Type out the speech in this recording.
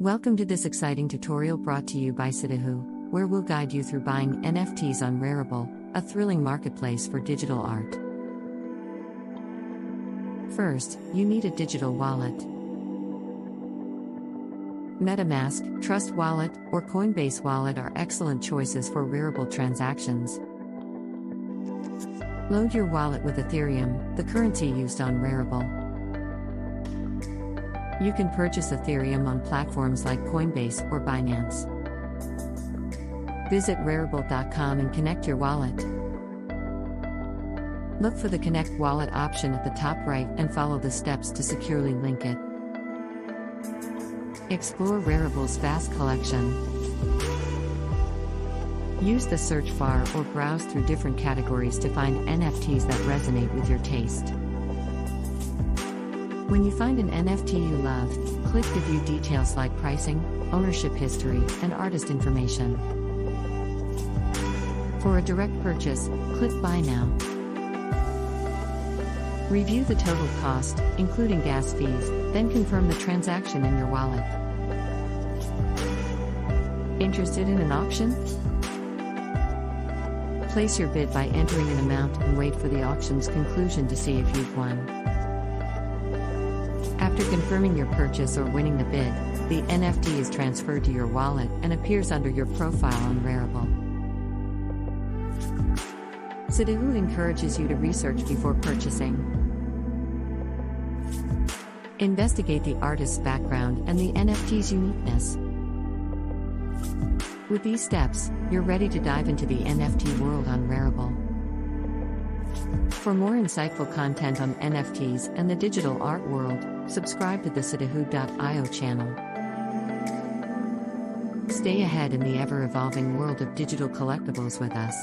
Welcome to this exciting tutorial brought to you by Sidahu, where we'll guide you through buying NFTs on Rarible, a thrilling marketplace for digital art. First, you need a digital wallet. MetaMask, Trust Wallet, or Coinbase Wallet are excellent choices for Rarible transactions. Load your wallet with Ethereum, the currency used on Rarible. You can purchase Ethereum on platforms like Coinbase or Binance. Visit Rarible.com and connect your wallet. Look for the Connect Wallet option at the top right and follow the steps to securely link it. Explore Rarible's vast collection. Use the search bar or browse through different categories to find NFTs that resonate with your taste. When you find an NFT you love, click the view details like pricing, ownership history, and artist information. For a direct purchase, click Buy Now. Review the total cost, including gas fees, then confirm the transaction in your wallet. Interested in an auction? Place your bid by entering an amount and wait for the auction's conclusion to see if you've won. After confirming your purchase or winning the bid, the NFT is transferred to your wallet and appears under your profile on Rarible. Sidahu encourages you to research before purchasing. Investigate the artist's background and the NFT's uniqueness. With these steps, you're ready to dive into the NFT world on Rarible. For more insightful content on NFTs and the digital art world, subscribe to the Sidahu.io channel. Stay ahead in the ever-evolving world of digital collectibles with us.